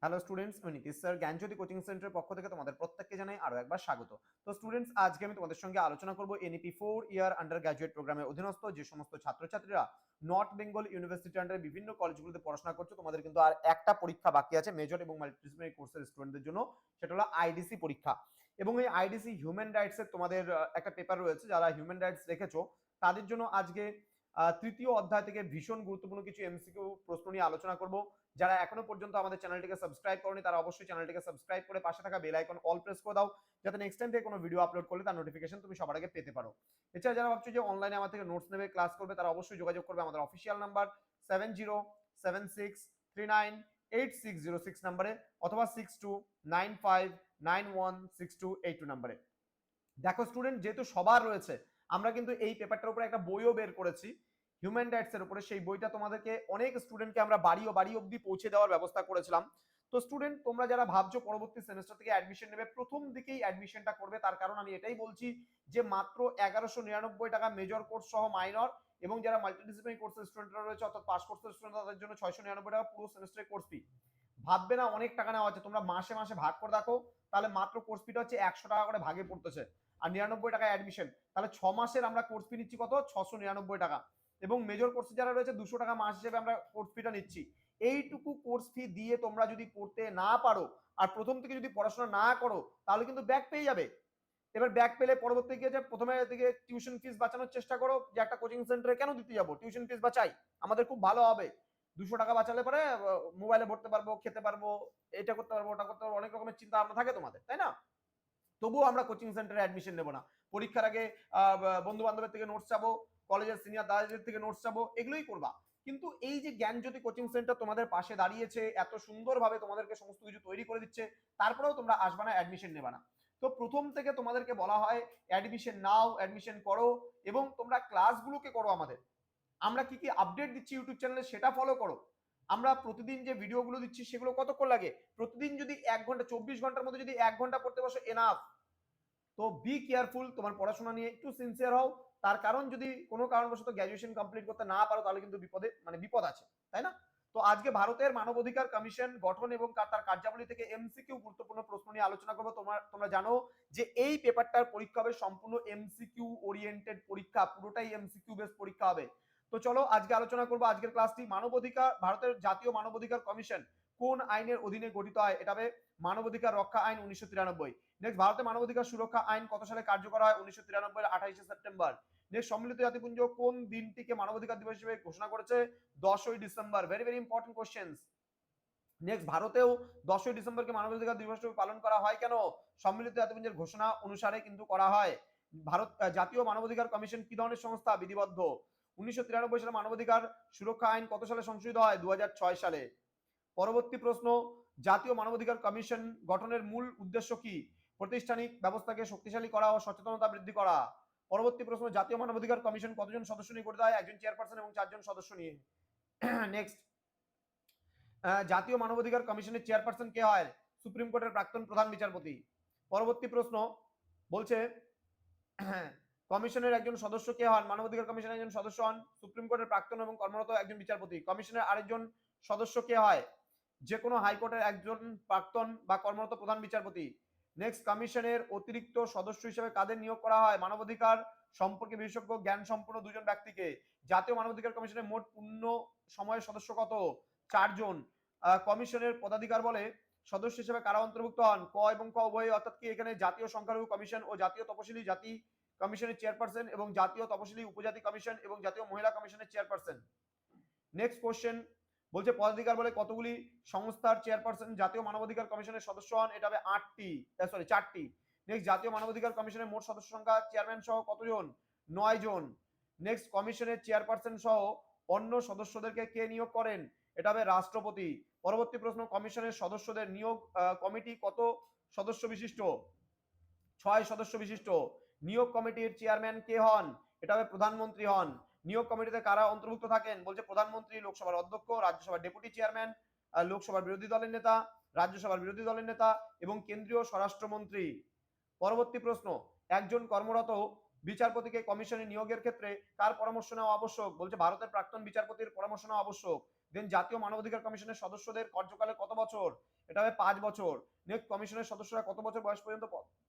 Hello students, আমি Nitish sir জ্ঞানজ্যোতি coaching সেন্টারের পক্ষ থেকে তোমাদের প্রত্যেককে জানাই আরো একবার স্বাগত। তো স্টুডেন্টস, আজকে আমি তোমাদের সঙ্গে আলোচনা করব এনইপি 4 ইয়ার আন্ডার গ্র্যাজুয়েট প্রোগ্রামের অধীনস্থ যে সমস্ত ছাত্রছাত্রীরা নর্থ বেঙ্গল ইউনিভার্সিটি আন্ডারে বিভিন্ন কলেজগুলোতে পড়াশোনা করছো। তোমাদের কিন্তু আর একটা পরীক্ষা বাকি আছে মেজর এবং মাল্টিডিসিপ্লিনারি কোর্সের স্টুডেন্টদের জন্য, সেটা হলো আইডিসি পরীক্ষা। এবং এই আইডিসি হিউম্যান রাইটস এর তোমাদের একটা পেপার রয়েছে। যারা হিউম্যান রাইটস রেখেছো তাদের জন্য আজকে তৃতীয় অধ্যায় থেকে ভীষণ গুরুত্বপূর্ণ কিছু এমসিকিউ প্রশ্ন নিয়ে আলোচনা করব। যারা এখনো পর্যন্ত আমাদের চ্যানেলটিকে সাবস্ক্রাইব করনি তারা অবশ্যই চ্যানেলটিকে সাবস্ক্রাইব করে পাশে থাকা বেল আইকন অল প্রেস করে দাও, যাতে নেক্সট টাইম থেকে কোনো ভিডিও আপলোড করলে তার নোটিফিকেশন তুমি সবার আগে পেতে পারো। এছাড়া যারা ভাবছো যে অনলাইনে আমার থেকে নোটস নেবে, ক্লাস করবে, তারা অবশ্যই যোগাযোগ করবে আমাদের অফিসিয়াল নাম্বার 7076398606 নাম্বারে অথবা 6295916282 নাম্বারে। দেখো স্টুডেন্ট, যেহেতু সবার রয়েছে, আমরা কিন্তু এই পেপারটার উপরে একটা বইও বের করেছি হিউম্যান রাইটস এর উপরে। সেই বইটা তোমাদেরকে অনেক স্টুডেন্টকে আমরা বাড়ি অবধি পৌঁছে দেওয়ার ব্যবস্থা করেছিলাম। তো স্টুডেন্ট, তোমরা যারা ভাবছো পরবর্তী সেমিস্টার থেকে অ্যাডমিশন নেবে, প্রথম দিকেই অ্যাডমিশনটা করবে। তার কারণ আমি এটাই বলছি যে মাত্র 1199 টাকা মেজর কোর্স সহ মাইনর, এবং যারা মাল্টিডিসিপ্লিনারি কোর্সের স্টুডেন্টরা রয়েছে অর্থাৎ পাস কোর্সের স্টুডেন্ট, তাদের জন্য 699 টাকা পুরো সেমিস্টারের কোর্স ফি। ভাববে না অনেক টাকা নেওয়া হচ্ছে, তোমরা মাসে মাসে ভাগ করে দেখো, তাহলে মাত্র কোর্স ফিটা হচ্ছে 100 টাকা করে ভাগে পড়তেছে, আর 99 টাকা অ্যাডমিশন। তাহলে 6 মাসের আমরা কোর্স ফি নিচ্ছি কত? 699 টাকা। এবং মেজর কোর্সে যারা রয়েছে 200 টাকা মাস হিসেবে আমরা কোর্স ফিটা নিচ্ছি। এইটুকু কোর্স ফি দিয়ে তোমরা যদি পড়তে না পারো আর প্রথম থেকে যদি পড়াশোনা না করো, তাহলে কিন্তু ব্যাক পেয়ে যাবে। এবার ব্যাক পেলে পরবর্তী গিয়ে যে প্রথমে দিকে টিউশন ফিস বাঁচানোর চেষ্টা করো, যে একটা কোচিং সেন্টারে কেন দিতে যাবো, টিউশন ফিস বাঁচাই, আমাদের খুব ভালো হবে। 200 টাকা বাঁচালে পরে মোবাইলে ভরতে পারবো, খেতে পারবো, এটা করতে পারবো, ওটা করতে পারবো, অনেক রকমের চিন্তা ভাবনা থাকে তোমাদের, তাই না? তবুও আমরা কোচিং সেন্টারে অ্যাডমিশন নেবো না। পরীক্ষার আগে বন্ধু বান্ধবের থেকে নোটস চাবো, কলেজের সিনিয়র দাদাদের থেকে নোটস চাবো, এগুলোই করবা। কিন্তু এই যে জ্ঞানজ্যোতি কোচিং সেন্টার তোমাদের পাশে দাঁড়িয়েছে, এত সুন্দরভাবে তোমাদেরকে সমস্ত কিছু তৈরি করে দিচ্ছে, তারপরেও তোমরা আসবা না, অ্যাডমিশন নেবা না। তো প্রথম থেকে তোমাদেরকে বলা হয় অ্যাডমিশন নাও, অ্যাডমিশন করো, এবং তোমরা ক্লাসগুলোকে করো আমাদের। আমরা কি কি আপডেট দিচ্ছি ইউটিউব চ্যানেলে সেটা ফলো করো। আমরা প্রতিদিন যে ভিডিওগুলো দিচ্ছি সেগুলো কতক্ষণ লাগে? প্রতিদিন যদি 1 ঘন্টা, 24 ঘন্টার মধ্যে যদি 1 ঘন্টা পড়তে বসো, এনাফ। তো বি কেয়ারফুল, তোমার পড়াশোনা নিয়ে একটু সিনসিয়ার হও। তার কারণ যদি কোনো কারণবশত গ্র্যাজুয়েশন কমপ্লিট করতে না পারো, তাহলে কিন্তু বিপদ আছে, তাই না? তো আজকে ভারতের মানবাধিকার কমিশন গঠন এবং তার কার্যাবলী থেকে এমসিকিউ গুরুত্বপূর্ণ প্রশ্ন নিয়ে আলোচনা করবো। তোমরা জানো যে এই পেপারটার পরীক্ষা হবে সম্পূর্ণ এমসিকিউ ওরিয়েন্টেড পরীক্ষা, পুরোটাই এমসিকিউ বেস পরীক্ষা হবে। তো চলো আজকে আলোচনা করবো আজকের ক্লাসটি। মানবাধিকার, ভারতের জাতীয় মানবাধিকার কমিশন কোন আইনের অধীনে গঠিত হয়? এটা হবে মানবাধিকার রক্ষা আইন 1993। নেক্সট, ভারতের মানবাধিকার সুরক্ষা আইন কত সালে কার্যকর হয়? 1993 28 সেপ্টেম্বর। নেক্সট, সম্মিলিত জাতিপুঞ্জ কোন দিনটিকে মানবাধিকার দিবস হিসেবে ঘোষণা করেছে? 10ই December. Very very important questions. Next, ভারতেও 10ই ডিসেম্বরকে মানবাধিকার দিবস হিসেবে পালন করা হয় কেন? সম্মিলিত জাতিপুঞ্জের ঘোষণা অনুসারে কিন্তু করা হয়। ভারত জাতীয় মানবাধিকার কমিশন কি ধরনের সংস্থা? বিধিবদ্ধ। 1993 সালে মানবাধিকার সুরক্ষা আইন কত সালে সংশোধিত হয়? 2006 সালে। পরবর্তী প্রশ্ন, জাতীয় মানবাধিকার কমিশন গঠনের মূল উদ্দেশ্য কি? প্রাতিষ্ঠানিক ব্যবস্থাকে শক্তিশালী করা ও সচেতনতা বৃদ্ধি করা। পরবর্তী প্রশ্ন, জাতীয় মানবাধিকার কমিশন কতজন সদস্য নিয়ে গঠিত হয়? একজন চেয়ারপারসন এবং 4 জন সদস্য নিয়ে। নেক্সট, জাতীয় মানবাধিকার কমিশনের চেয়ারপারসন কে হয়? সুপ্রিম কোর্টের প্রাক্তন প্রধান বিচারপতি। পরবর্তী প্রশ্ন বলছে কমিশনের একজন সদস্য কে হন? মানবাধিকার কমিশনের একজন সদস্য হন সুপ্রিম কোর্টের প্রাক্তন এবং কর্মরত একজন বিচারপতি। কমিশনের আরেকজন সদস্য কে হয়? যে কোনো হাইকোর্টের একজন প্রাক্তন বা কর্মরত প্রধান বিচারপতি। নেক্সট, কমিশনের অতিরিক্ত সদস্য হিসেবে কাদের নিয়োগ করা হয়? মানবাধিকার সম্পর্কে বিশেষজ্ঞ জ্ঞান সম্পন্ন 2 জন ব্যক্তিকে। জাতীয় মানবাধিকার কমিশনের মোট পূর্ণ সময়ের সদস্য কত? 4 জন। কমিশনের পদাধিকার বলে সদস্য হিসেবে কারা অন্তর্ভুক্ত হন? ক এবং খ উভয়, অর্থাৎ কি এখানে জাতীয় সংখ্যালঘু কমিশন ও জাতীয় তপশিলি জাতি কমিশনের চেয়ারপারসন এবং জাতীয় তপশিলি উপজাতি কমিশন এবং জাতীয় মহিলা কমিশনের চেয়ারপারসন। নেক্সট কোশ্চেন বলছে পদাধিকার বলে কতগুলি সংস্থার চেয়ারপারসন জাতীয় মানবাধিকার কমিশনের সদস্য হন? এটা হবে 4টি। নেক্সট, জাতীয় মানবাধিকার কমিশনের মোট সদস্য সংখ্যা চেয়ারম্যান সহ কতজন? 9 জন। নেক্সট, কমিশনের চেয়ারপারসন সহ অন্য সদস্যদেরকে কে নিয়োগ করেন? এটা হবে রাষ্ট্রপতি। পরবর্তী প্রশ্ন, কমিশনের সদস্যদের নিয়োগ কমিটি কত সদস্য বিশিষ্ট? 6 সদস্য বিশিষ্ট। নিয়োগ কমিটির চেয়ারম্যান কে হন? এটা হবে প্রধানমন্ত্রী হন। নিয়োগ কমিটিতে কারা অন্তর্ভুক্ত থাকেন? বলছে প্রধানমন্ত্রী, লোকসভার অধ্যক্ষ, রাজ্যসভার ডেপুটি চেয়ারম্যান, লোকসভার বিরোধী দলের নেতা, রাজ্যসভার বিরোধী দলের নেতা এবং কেন্দ্রীয় স্বরাষ্ট্রমন্ত্রী। পরবর্তী প্রশ্ন, একজন কর্মরত বিচারপতিকে কমিশনে নিয়োগের ক্ষেত্রে কার পরামর্শ নেওয়া আবশ্যক? বলছে ভারতের প্রাক্তন বিচারপতির পরামর্শ নেওয়া আবশ্যক। দেন জাতীয় মানবাধিকার কমিশনের সদস্যদের কার্যকালের কত বছর, এটা হবে 5 বছর। নেক্সট কমিশনের সদস্যরা কত বছর বয়স পর্যন্ত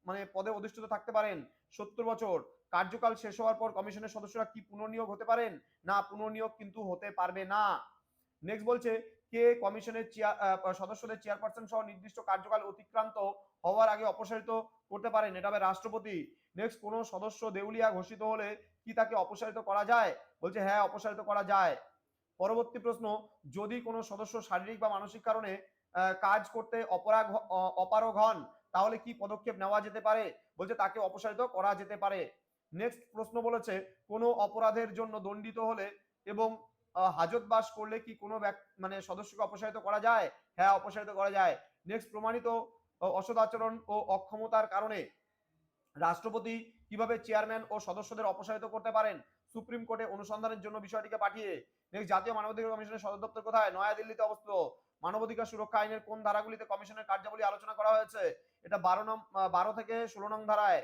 মানে পদে অধিষ্ঠিত থাকতে পারেন, 70 বছর। কার্যকাল শেষ হওয়ার পর কমিশনের সদস্যরা কি পুনর্নিয়োগ হতে পারেন, না পুনর্নিয়োগ কিন্তু হতে পারবে না। নেক্সট বলছে কে কমিশনের সদস্যদের চেয়ারপারসন সহ নির্দিষ্ট কার্যকাল অতিক্রান্ত হওয়ার আগে অপসারিত করতে পারেন, এটা হবে রাষ্ট্রপতি। নেক্সট কোন সদস্য দেউলিয়া ঘোষিত হলে কি তাকে অপসারিত করা যায়, বলছে হ্যাঁ অপসারিত করা যায়। পরবর্তী প্রশ্ন, যদি কোনো সদস্য শারীরিক বা মানসিক কারণে কাজ করতে অপারগ হন তাহলে কি পদক্ষেপ নেওয়া যেতে পারে, বলছে তাকে অপসারিত করা যেতে পারে। নেক্সট প্রশ্ন বলেছে কোনো অপরাধের জন্য দণ্ডিত হলে এবং হাজতবাস করলে কি কোনো মানে সদস্যকে অপসারিত করা যায়, হ্যাঁ অপসারিত করা যায়। নেক্সট প্রমাণিত অসদাচরণ ও অক্ষমতার কারণে রাষ্ট্রপতি কিভাবে চেয়ারম্যান ও সদস্যদের অপসারিত করতে পারেন, সুপ্রিম কোর্টে অনুসন্ধানের জন্য বিষয়টিকে পাঠিয়ে। নেক্সট জাতীয় মানবাধিকার কমিশনের সদর দপ্তর কোথায়, নয়াদিল্লিতে অবস্থিত। মানবাধিকার সুরক্ষা আইনের কোন ধারাগুলিতে কমিশনের কার্যাবলী আলোচনা করা হয়েছে, এটা 12 থেকে 16 নং ধারায়।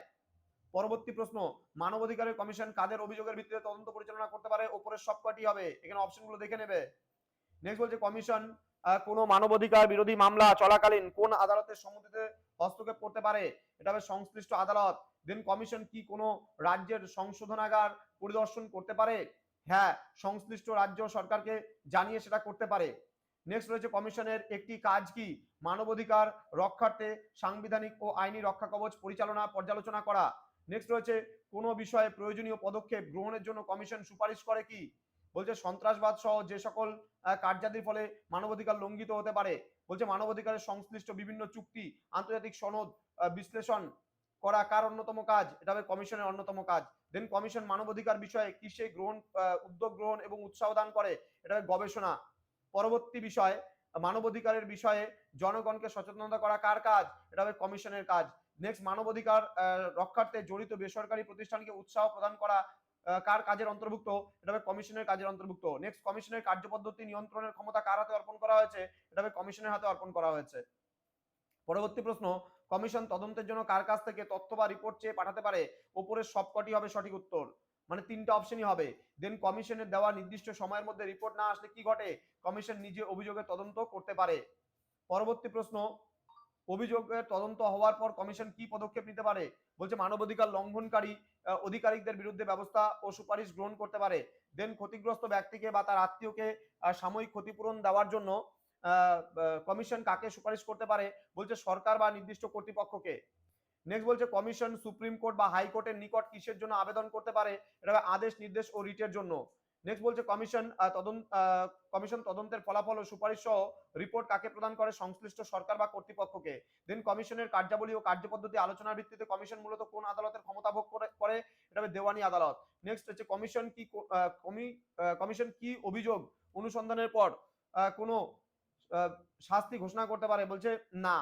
পরবর্তী প্রশ্ন, মানবাধিকারের কমিশন কাদের অভিযোগের ভিত্তিতে তদন্ত পরিচালনা করতে পারে, উপরের সবকটি হবে, এখানে অপশনগুলো দেখে নেবে। নেক্সট বলছে কমিশন কোন মানবাধিকার বিরোধী মামলা চলাকালীন কোন আদালতের সম্মতিতে হস্তক্ষেপ করতে পারে, এটা হবে সংশ্লিষ্ট আদালত। দেন কমিশন কি কোনো রাজ্যের সংশোধনাগার পরিদর্শন করতে পারে, হ্যাঁ সংশ্লিষ্ট রাজ্য সরকারকে জানিয়ে সেটা করতে পারে। নেক্সট রয়েছে কমিশনের একটি কাজ কি, মানবাধিকার রক্ষার্থে সাংবিধানিক ও আইনি রক্ষা কবচ পরিচালনা পর্যালোচনা করা। নেক্সট রয়েছে কোন বিষয়ে প্রয়োজনীয় পদক্ষেপ গ্রহণের জন্য কমিশন সুপারিশ করে কি, বলছে সন্ত্রাসবাদ সহ যে সকল কার্যাদির ফলে মানবাধিকার লঙ্ঘিত হতে পারে, বলছে মানবাধিকারের সংশ্লিষ্ট বিভিন্ন চুক্তি আন্তর্জাতিক সনদ বিশ্লেষণ করা কার অন্যতম কাজ, এটা হবে কমিশনের অন্যতম কাজ। দেন কমিশন মানবাধিকার বিষয়ে কিসে উদ্যোগ গ্রহণ এবং উৎসাহ দান করে, এটা হবে গবেষণা। পরবর্তী বিষয়, মানবাধিকারের বিষয়ে জনগণকে সচেতনতা করা কার কাজ, এটা হবে কমিশনের কাজ। নেক্সট মানবাধিকার রক্ষার্থে জড়িত বেসরকারি প্রতিষ্ঠানকে উৎসাহ প্রদান করা কার কাজের অন্তর্ভুক্ত, এটা হবে কমিশনের কাজের অন্তর্ভুক্ত। নেক্সট কমিশনের কার্যপদ্ধতি নিয়ন্ত্রণের ক্ষমতা কার হাতে অর্পণ করা হয়েছে, এটা হবে কমিশনের হাতে অর্পণ করা হয়েছে। পরবর্তী প্রশ্ন, কমিশন তদন্তের জন্য কার কাছ থেকে তথ্য বা রিপোর্ট চেয়ে পাঠাতে পারে, উপরের সবকটি হবে সঠিক উত্তর, মানে 3টা অপশনই হবে। দেন কমিশনের দেওয়া নির্দিষ্ট সময়ের মধ্যে রিপোর্ট না আসলে কি ঘটে, কমিশন নিজে অভিযোগের তদন্ত করতে পারে। পরবর্তী প্রশ্ন, অভিযোগের তদন্ত হওয়ার পর কমিশন কি পদক্ষেপ নিতে পারে, বলছে মানবাধিকার লঙ্ঘনকারী অধিকারিকদের বিরুদ্ধে ব্যবস্থা ও সুপারিশ গ্রহণ করতে পারে। দেন ক্ষতিগ্রস্ত ব্যক্তিকে বা তার আত্মীয়কে সাময়িক ক্ষতিপূরণ দেওয়ার জন্য কমিশন কাকে সুপারিশ করতে পারে, বলছে সরকার বা নির্দিষ্ট কর্তৃপক্ষকে। নেক্সট বলছে কমিশন সুপ্রিম কোর্ট বা হাইকোর্টের নিকট কিসের জন্য আবেদন করতে পারে, এটা আদেশ নির্দেশ ও রিটের জন্য। নেক্সট বলছে কমিশন তদন্তের ফলাফল ও সুপারিশ সহ রিপোর্ট কাকে প্রদান করে, সংশ্লিষ্ট সরকার বা কর্তৃপক্ষকে। দেন কমিশনের কার্যাবলী ও কার্যপদ্ধতি আলোচনার ভিত্তিতে কমিশন মূলত কোন আদালতের ক্ষমতা ভোগ করে, এটা হবে দেওয়ানি আদালত। নেক্সট হচ্ছে কমিশন কি অভিযোগ অনুসন্ধানের পর কোনো শাস্তি ঘোষণা করতে পারে, বলছে না।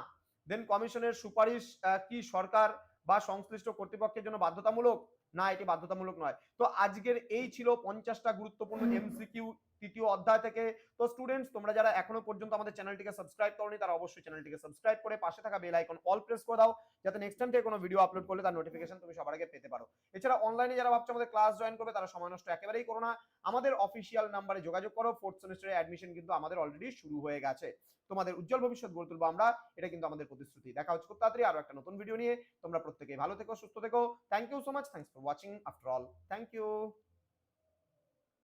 দেন কমিশনের সুপারিশ কি সরকার বা সংশ্লিষ্ট কর্তৃপক্ষের জন্য বাধ্যতামূলক, না এটি বাধ্যতামূলক নয়। তো আজকের এই ছিল 50টা গুরুত্বপূর্ণ এমসিকিউ তৃতীয় অধ্যায় থেকে। তো স্টুডেন্টস তোমরা যারা এখনো পর্যন্ত আমাদের চ্যানেলটিকে সাবস্ক্রাইব করোনি তারা অবশ্যই চ্যানেলটিকে সাবস্ক্রাইব করে পাশে থাকা বেল আইকন অল প্রেস করে দাও, যাতে নেক্সট টাইম থেকে কোনো ভিডিও আপলোড করলে তার নোটিফিকেশন তুমি সবার আগে পেতে পারো। এছাড়া অনলাইনে যারা ভাবছো আমাদের ক্লাস জয়েন করবে তারা সময় নষ্ট একেবারেই করো না, আমাদের অফিসিয়াল নাম্বারে যোগাযোগ করো। 4th সেমিস্টারের অ্যাডমিশন কিন্তু আমাদের অলরেডি শুরু হয়ে গেছে। তোমাদের উজ্জ্বল ভবিষ্যৎ গড়ে তুলবো আমরা, এটা কিন্তু আমাদের প্রতিশ্রুতি। দেখা হচ্ছে খুব তাড়াতাড়ি আরো একটা নতুন ভিডিও নিয়ে। তোমরা প্রত্যেকেই ভালো থেকো, সুস্থ থেকো। Thank you so much, thanks for watching after all, thank you.